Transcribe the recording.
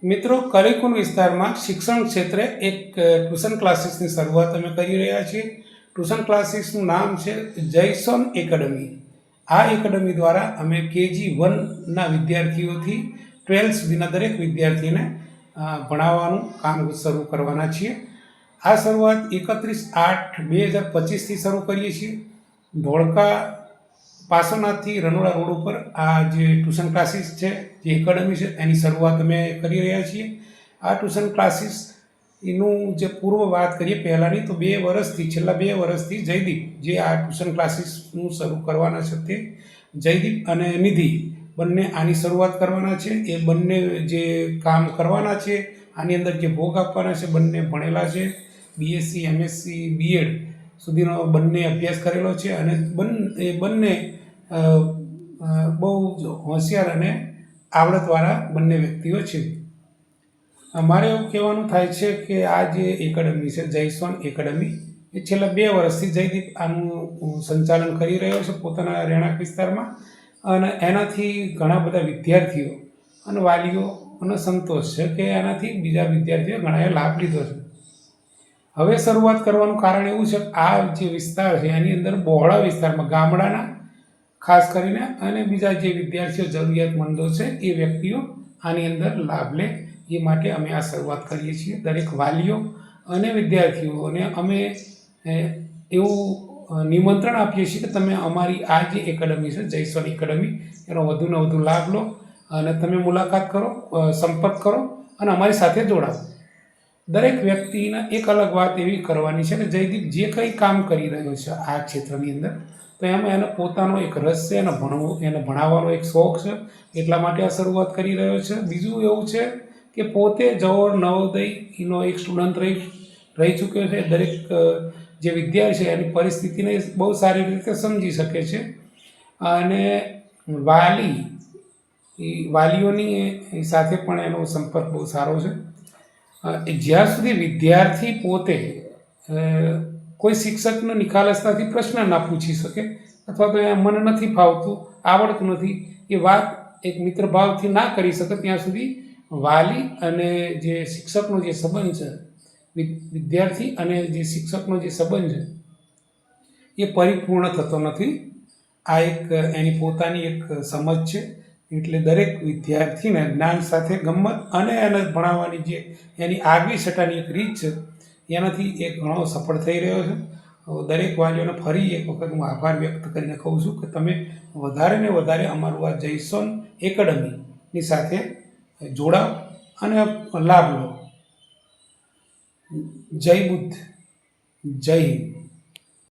મિત્રો, કલીકુંડ વિસ્તારમાં શિક્ષણ ક્ષેત્રે એક ટ્યુશન ક્લાસીસની શરૂઆત અમે કરી રહ્યા છીએ. ટ્યુશન ક્લાસીસનું નામ છે જયસોન એકેડમી. આ એકેડમી દ્વારા અમે KG1ના વિદ્યાર્થીઓથી 12 સુધીના દરેક વિદ્યાર્થીને ભણાવવાનું કામ શરૂ કરવાના છીએ. આ શરૂઆત 31/8/2025થી શરૂ કરીએ છીએ. ધોળકા પાસોનાથથી રનોડા રોડ ઉપર આ જે ટ્યુશન ક્લાસીસ છે, જે એકેડમી છે, એની શરૂઆત અમે કરી રહ્યા છીએ. આ ટ્યુશન ક્લાસીસ એનું જે પૂર્વ વાત કરીએ પહેલાંની, તો છેલ્લા 2 વર્ષથી જયદીપ જે આ ટ્યુશન ક્લાસીસનું શરૂ કરવાના છે, તે જયદીપ અને નિધિ બંને આની શરૂઆત કરવાના છે. એ બંને જે કામ કરવાના છે, આની અંદર જે ભોગ આપવાના છે, બંને ભણેલા છે. BSc MSc BEd સુધીનો બંને અભ્યાસ કરેલો છે અને બંને બહુ હોશિયાર અને આવડતવાળા બંને વ્યક્તિઓ છે. મારે એવું કહેવાનું થાય છે કે આ જે એકેડમી છે, જયસોન એકેડમી, એ છેલ્લા 2 વર્ષથી જયદીપ આનું સંચાલન કરી રહ્યો છે પોતાના રહેણાંક વિસ્તારમાં, અને એનાથી ઘણા બધા વિદ્યાર્થીઓ અને વાલીઓનો સંતોષ છે કે એનાથી બીજા વિદ્યાર્થીઓ ઘણાએ લાભ લીધો છે. હવે શરૂઆત કરવાનું કારણ એવું છે કે આ જે વિસ્તાર છે એની અંદર બહોળા વિસ્તારમાં ગામડાના ખાસ કરીને અને બીજા જે વિદ્યાર્થીઓ જરૂરિયાતમંદો છે એ વ્યક્તિઓ આની અંદર લાભ લે, એ માટે અમે આ શરૂઆત કરીએ છીએ. દરેક વાલીઓ અને વિદ્યાર્થીઓને અમે એવું નિમંત્રણ આપીએ છીએ કે તમે અમારી આ જે એકેડમી છે, જયસોન એકેડમી, એનો વધુને વધુ લાભ લો અને તમે મુલાકાત કરો, સંપર્ક કરો અને અમારી સાથે જોડાઓ. દરેક વ્યક્તિને એક અલગ વાત એવી કરવાની છે કે જયદીપ જે કંઈ કામ કરી રહ્યો છે આ ક્ષેત્રની અંદર, તો એમાં એનો પોતાનો એક રસ છે, એને ભણાવવાનો એક શોખ છે, એટલા માટે આ શરૂઆત કરી રહ્યો છે. બીજું એવું છે કે પોતે જવહર નવોદયનો એક સ્ટુડન્ટ રહી ચૂક્યો છે. દરેક જે વિદ્યાર્થી છે એની પરિસ્થિતિને બહુ સારી રીતે સમજી શકે છે અને વાલીઓની સાથે પણ એનો સંપર્ક બહુ સારો છે. જ્યાં સુધી વિદ્યાર્થી પોતે કોઈ શિક્ષકનો નિખાલસતાથી પ્રશ્ન ના પૂછી શકે, અથવા તો મને નથી ફાવતું, આવડતું નથી, એ વાત એક મિત્રભાવથી ના કરી શકે, ત્યાં સુધી વાલી અને જે શિક્ષકનો જે સંબંધ છે, વિદ્યાર્થી અને જે શિક્ષકનો જે સંબંધ છે, એ પરિપૂર્ણ થતો નથી. આ એક એની પોતાની એક સમજ છે. એટલે દરેક વિદ્યાર્થીને જ્ઞાન સાથે ગમ્મત અને એને ભણાવવાની જે એની આગવી સટાની એક રીત છે, એનાથી એ ઘણો સફળ થઈ રહ્યો છે. દરેક વાલીઓને ફરી એક વખત હું આભાર વ્યક્ત કરીને કહું છું કે તમે વધારે ને વધારે અમારું આ જયસોન એકેડમીની સાથે જોડાઓ અને લાભ લો. જય બુદ્ધ, જય હિન્દ.